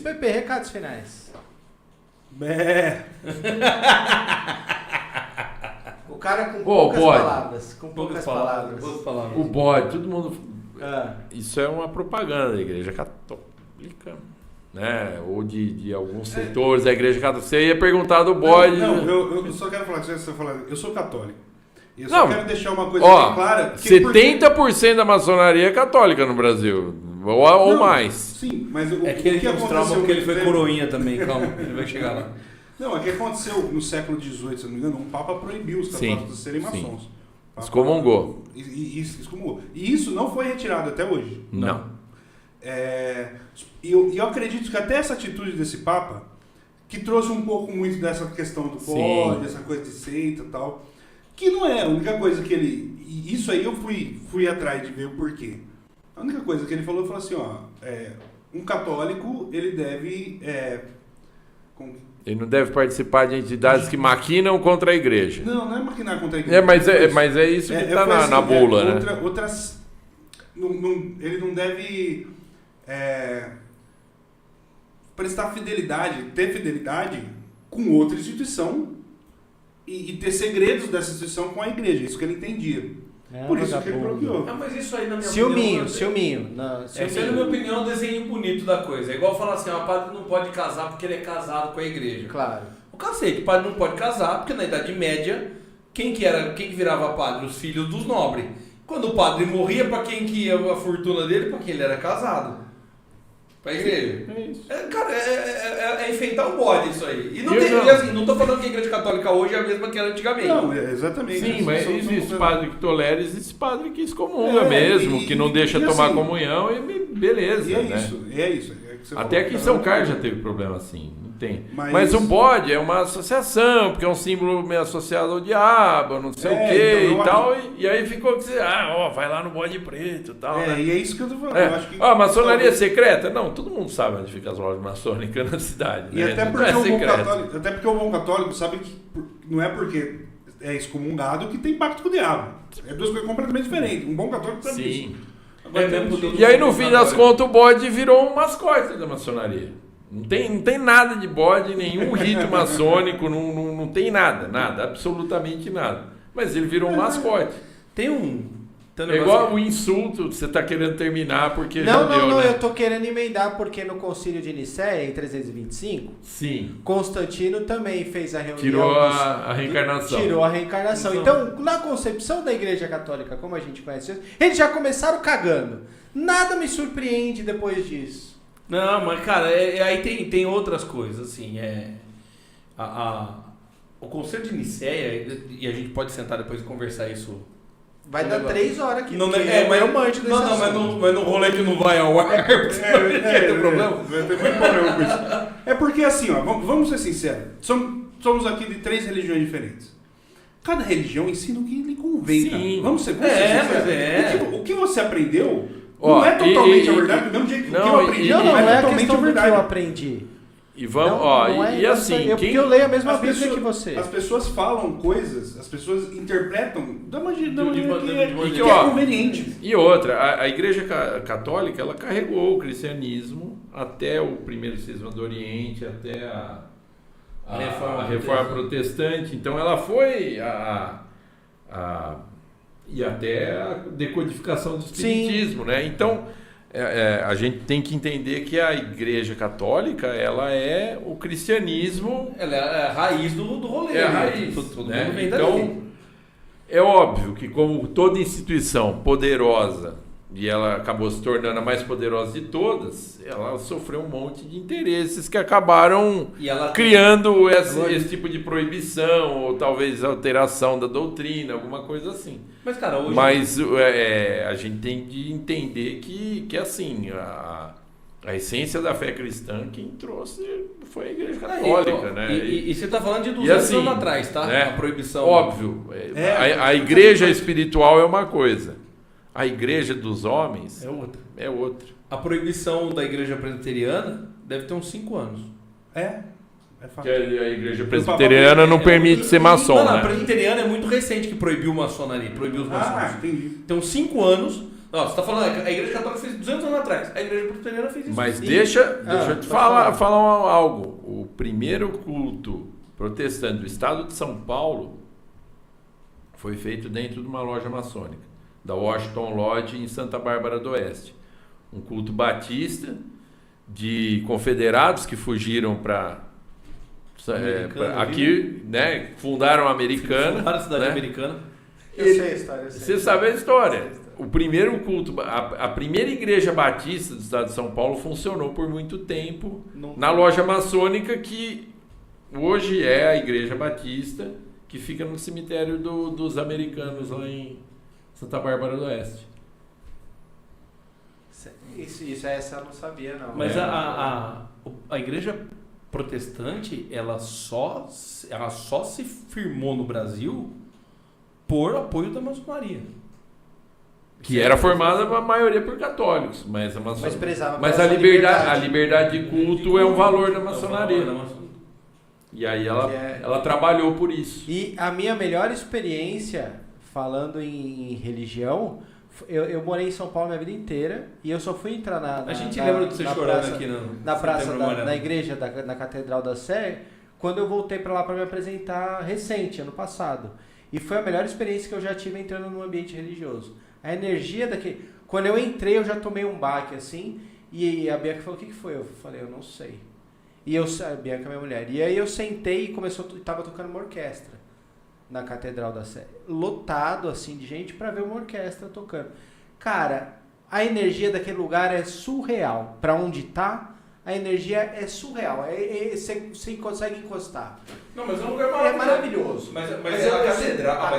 Pepe, recados finais. O cara com poucas palavras. Com poucas palavras. O bode, todo mundo... Isso é uma propaganda da Igreja Católica, né? Ou de alguns setores da Igreja Católica. Você ia perguntar do bode... Não, eu só quero falar que você está falando. Eu sou católico. E eu só quero deixar uma coisa bem clara. 70% da maçonaria é católica no Brasil. Ou mais. Sim, mas o que ele tem uns traumas porque ele foi coroinha também. Calma, ele vai chegar lá. Não, é que aconteceu no século XVIII, se não me engano, um papa proibiu os católicos de serem maçons. Excomungou. Excomungou. E isso não foi retirado até hoje. Não. E eu acredito que até essa atitude desse papa, que trouxe um pouco muito dessa questão do bode, essa coisa de seita e tal, que não é a única coisa que ele... E isso aí eu fui atrás de ver o porquê. A única coisa que ele falou assim, um católico, ele deve... Ele não deve participar de entidades que maquinam contra a igreja. Não é maquinar contra a igreja. Mas é isso que está na bula, né? Ele não deve prestar fidelidade, ter fidelidade com outra instituição e ter segredos dessa instituição com a igreja. Isso que ele entendia. Por isso que ele bloqueou. Mas isso aí, na minha opinião... Ciúminho. Essa é, na minha opinião, o desenho bonito da coisa. É igual falar assim, o padre não pode casar porque ele é casado com a igreja. Claro. O cacete, o padre não pode casar porque na Idade Média, quem que virava padre? Os filhos dos nobres. Quando o padre morria, para quem que ia a fortuna dele? Para quem ele era casado. Pra igreja. É isso. É enfeitar o bode isso aí. E não tô falando que a igreja católica hoje é a mesma que era antigamente. Não, exatamente. Sim, mas existe padre que tolera, existe padre que excomunga mesmo, que não deixa tomar comunhão e beleza. E é isso. Até aqui em São Carlos já teve problema assim, não tem. Mas o bode é uma associação, porque é um símbolo meio associado ao diabo, não sei o quê e tal. E aí ficou que você, vai lá no bode preto e tal. E é isso que eu tô falando. Eu acho que maçonaria secreta? Não, todo mundo sabe onde ficam as lojas maçônicas na cidade. E até porque o bom católico sabe que não é porque é excomungado que tem pacto com o diabo. É duas coisas completamente diferentes. Um bom católico sabe disso. E aí, no fim das contas, o bode virou um mascote da maçonaria. Não tem nada de bode, nenhum rito maçônico, não tem nada, absolutamente nada. Mas ele virou um mascote. É igual o insulto que você está querendo terminar porque Não, eu estou querendo emendar porque no Concílio de Nicéia, em 325, Constantino também fez a reunião. Tirou a reencarnação. Tirou a reencarnação. Então, na concepção da Igreja Católica, como a gente conhece, eles já começaram cagando. Nada me surpreende depois disso. Não, mas cara, aí tem outras coisas, assim, o Concílio de Nicéia, e a gente pode sentar depois e conversar isso. Vai dar 3 horas aqui. Mas eu manjo desse assunto. Mas no rolê que não vai ao ar, tem problema. Tem muito problema com isso. É porque assim, vamos ser sinceros. Somos aqui de 3 religiões diferentes. Cada religião ensina o que lhe convém. Sim. Vamos ser sinceros. O que você aprendeu não é totalmente a verdade, do mesmo jeito que o que eu aprendi não é totalmente a verdade. Que eu aprendi. E vamos, assim, porque eu leio a mesma Bíblia que você. As pessoas falam coisas, as pessoas interpretam da maneira que é conveniente. E outra, a Igreja Católica, ela carregou o cristianismo até o primeiro cisma do Oriente, até a Reforma Protestante. Então ela foi e até a decodificação do Espiritismo, né? Então a gente tem que entender que a Igreja Católica, ela é o cristianismo... Ela é a raiz do rolê. É a raiz. Todo né? mundo vem então, é óbvio que como toda instituição poderosa, e ela acabou se tornando a mais poderosa de todas, ela sofreu um monte de interesses que acabaram criando esse tipo de proibição, ou talvez alteração da doutrina, alguma coisa assim. Mas, cara, hoje... a gente tem de entender que assim, a essência da fé cristã, quem trouxe foi a Igreja Católica, né? E você está falando de 200 anos atrás, tá? Né? A proibição. Óbvio. A igreja espiritual é uma coisa. A igreja dos homens é outra. A proibição da igreja presbiteriana deve ter uns 5 aanos. Porque a igreja presbiteriana não permite ser maçom, não, né? A presbiteriana é muito recente que proibiu maçonaria, proibiu os maçons. Entendi. Então, 5 anos, Não, você tá falando, a Igreja Católica fez 200 anos atrás. A Igreja Presbiteriana fez isso. Mas deixa eu te falar algo. O primeiro culto protestante do estado de São Paulo foi feito dentro de uma loja maçônica, da Washington Lodge em Santa Bárbara do Oeste. Um culto batista de confederados que fugiram para aqui, né? Fundaram a Americana. Fundaram a cidade né? americana. Eu sei a história. Você sabe a história. O primeiro culto, a primeira igreja batista do estado de São Paulo funcionou por muito tempo na loja maçônica que hoje é a Igreja Batista, que fica no cemitério dos americanos lá em Santa Bárbara do Oeste. Isso essa eu não sabia, não. Mas a Igreja Protestante, ela só se firmou no Brasil por apoio da maçonaria. Que era formada a maioria por católicos, mas a liberdade de culto é um valor da maçonaria. E aí ela trabalhou por isso. E a minha melhor experiência, falando em religião, eu morei em São Paulo minha vida inteira e eu só fui entrar a gente lembra de você chorando praça, aqui na praça na igreja na Catedral da Sé, quando eu voltei para lá para me apresentar recente, ano passado. E foi a melhor experiência que eu já tive entrando num ambiente religioso. A energia daquele... Quando eu entrei, eu já tomei um baque, assim, e a Bianca falou, o que foi? Eu falei, eu não sei. E a Bianca é minha mulher. E aí eu sentei e tava tocando uma orquestra na Catedral da Sé. Lotado, assim, de gente para ver uma orquestra tocando. Cara, a energia daquele lugar é surreal. Para onde tá, a energia é surreal. Você consegue encostar. Não, mas é um lugar maravilhoso. É maravilhoso. Mas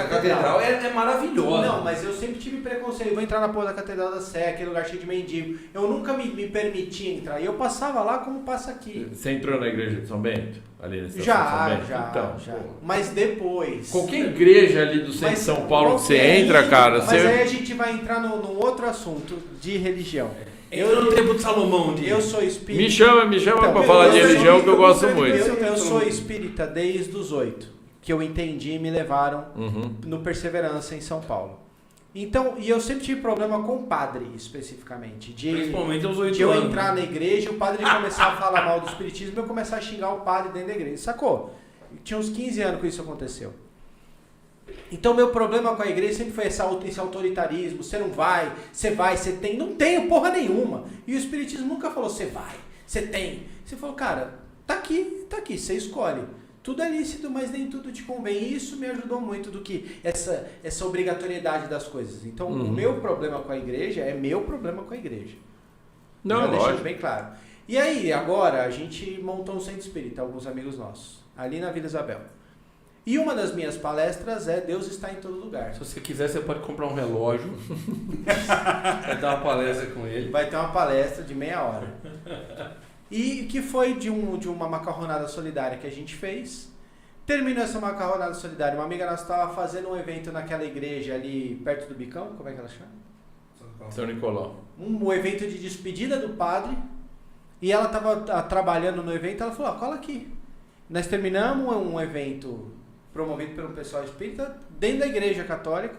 a catedral é maravilhosa. Não, mas eu sempre tive preconceito. Eu vou entrar na porra da Catedral da Sé, aquele lugar cheio de mendigo. Eu nunca me permitia entrar. E eu passava lá como passa aqui. Você entrou na igreja de São Bento? Ali na estação de São Bento? Já. Mas depois... Qualquer igreja ali do centro de São Paulo que você entra, cara... Mas aí a gente vai entrar num outro assunto de religião. Eu no tempo de Salomão. Eu sou espírita. Me chama pra falar de religião que eu gosto muito. Eu sou espírita desde os 8, que eu entendi e me levaram no Perseverança em São Paulo. Então, e eu sempre tive problema com o padre, especificamente. Principalmente aos 8 anos. De eu entrar na igreja, o padre começar a falar mal do espiritismo e eu começar a xingar o padre dentro da igreja. Sacou? Tinha uns 15 anos que isso aconteceu. Então, meu problema com a igreja sempre foi esse autoritarismo. Você não vai, você tem. Não tenho porra nenhuma. E o espiritismo nunca falou, você vai, você tem. Você falou, cara, tá aqui, você escolhe. Tudo é lícito, mas nem tudo te convém. E isso me ajudou muito do que essa obrigatoriedade das coisas. Então, o meu problema com a igreja é meu problema com a igreja. Não, já deixando lógico. bem claro. E aí, agora, a gente montou um centro espírita, alguns amigos nossos, ali na Vila Isabel. E uma das minhas palestras é Deus está em todo lugar. Se você quiser, você pode comprar um relógio. Vai dar uma palestra com ele. Vai ter uma palestra de meia hora. E que foi de uma macarronada solidária que a gente fez. Terminou essa macarronada solidária. Uma amiga nossa estava fazendo um evento naquela igreja ali perto do Bicão. Como é que ela chama? São Nicolau. Um evento de despedida do padre. E ela estava trabalhando no evento. Ela falou, cola aqui. Nós terminamos um evento promovido pelo pessoal espírita dentro da igreja católica,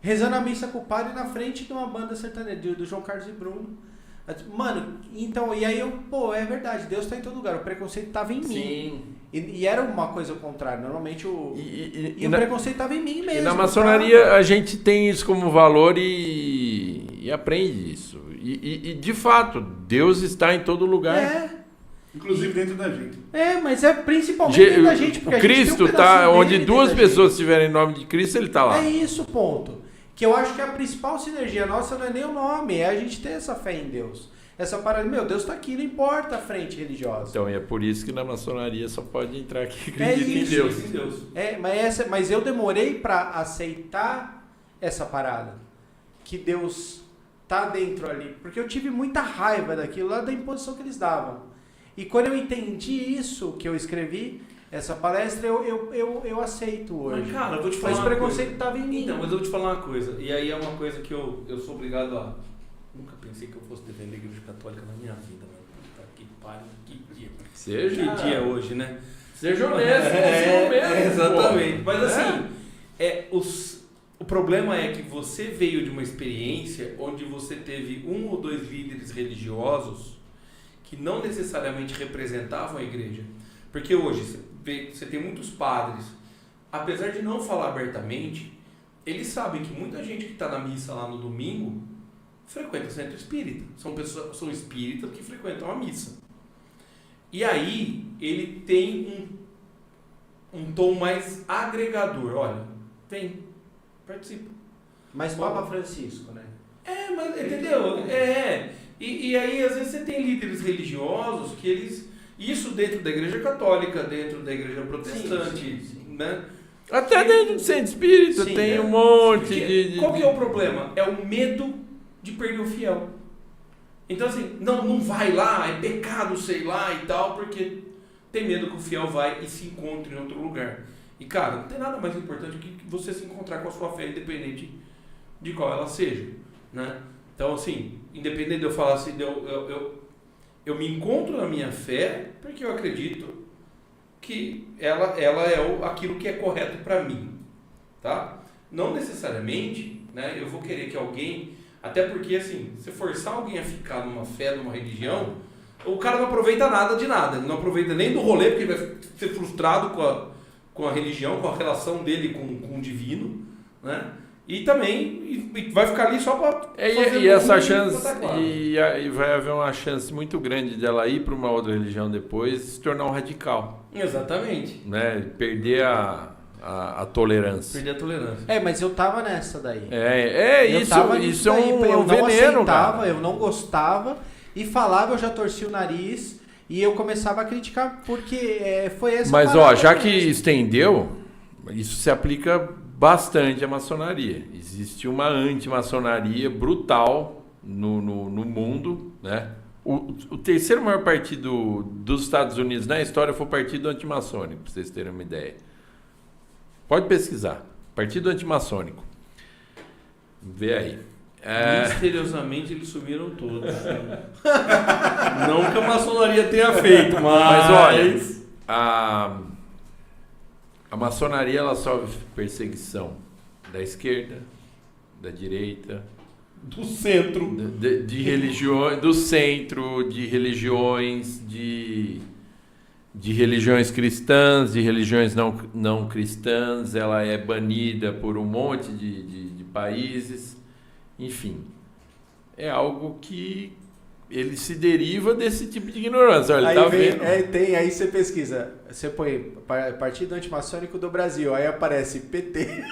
rezando a missa com o padre na frente de uma banda sertaneja, do João Carlos e Bruno. Mano, então, e aí é verdade, Deus está em todo lugar, o preconceito estava em mim. E era uma coisa contrária, normalmente o preconceito estava em mim mesmo. E na maçonaria a gente tem isso como valor e aprende isso. E de fato, Deus está em todo lugar. Inclusive dentro da gente. Mas é principalmente dentro da gente. Porque Cristo está onde duas pessoas estiverem em nome de Cristo, ele está lá. É isso, ponto. Que eu acho que a principal sinergia nossa não é nem o nome, é a gente ter essa fé em Deus. Essa parada, Deus está aqui, não importa a frente religiosa. Então, é por isso que na maçonaria só pode entrar quem acredita em Deus. Mas eu demorei para aceitar essa parada. Que Deus tá dentro ali. Porque eu tive muita raiva daquilo lá, da imposição que eles davam. E quando eu entendi isso que eu escrevi, essa palestra, eu aceito hoje. Mas, cara, eu vou te falar. Mas o preconceito estava em mim. Então, mas eu vou te falar uma coisa. E aí é uma coisa que eu sou obrigado a... Nunca pensei que eu fosse defender a Igreja Católica na minha vida, mano. Puta que pariu, que dia. Que dia é hoje, né? Seja honesto, você mesmo. Exatamente. Mas assim, O problema é que você veio de uma experiência onde você teve 1 ou 2 líderes religiosos que não necessariamente representavam a igreja. Porque hoje você tem muitos padres, apesar de não falar abertamente, eles sabem que muita gente que está na missa lá no domingo frequenta o centro espírita. São espíritas que frequentam a missa. E aí ele tem um tom mais agregador. Olha, vem, participa. Mas Papa Francisco, né? Mas entendeu? E aí às vezes você tem líderes religiosos que eles... Isso dentro da igreja católica, dentro da igreja protestante, sim. né? Até dentro do centro espírita Sim, tem um monte de... Qual que é o problema? É o medo de perder o fiel. Então assim, não vai lá, é pecado, sei lá e tal, porque tem medo que o fiel vai e se encontre em outro lugar. E cara, não tem nada mais importante que você se encontrar com a sua fé, independente de qual ela seja, né? Então assim, independente de eu falar assim, eu me encontro na minha fé porque eu acredito que ela é aquilo que é correto para mim, tá? Não necessariamente, né, eu vou querer que alguém, até porque assim, se forçar alguém a ficar numa fé, numa religião, o cara não aproveita nada de nada, ele não aproveita nem do rolê, porque ele vai ser frustrado com a religião, com a relação dele com o divino, né? E também vai ficar ali só para E essa chance, e vai haver uma chance muito grande dela ir para uma outra religião depois e se tornar um radical. Exatamente. Né? Perder a tolerância. Perder a tolerância. Mas eu tava nessa daí. Isso é um veneno, cara. Eu não gostava e falava, eu já torci o nariz e eu começava a criticar porque foi essa. Mas já que estendeu, isso se aplica bastante à maçonaria. Existe uma antimaçonaria brutal no mundo, né? O terceiro maior partido dos Estados Unidos na história foi o Partido Antimaçônico, para vocês terem uma ideia. Pode pesquisar. Partido Antimaçônico. Vê aí. Misteriosamente eles sumiram todos. Não que a maçonaria tenha feito, mas olha, a maçonaria ela sofre perseguição da esquerda, da direita, do centro, de religiões, do centro, de religiões, de religiões cristãs, de religiões não cristãs. Ela é banida por um monte de países. Enfim, é algo que ele se deriva desse tipo de ignorância. Olha, Aí vendo? Aí você pesquisa, você põe Partido Antimaçônico do Brasil, aí aparece PT.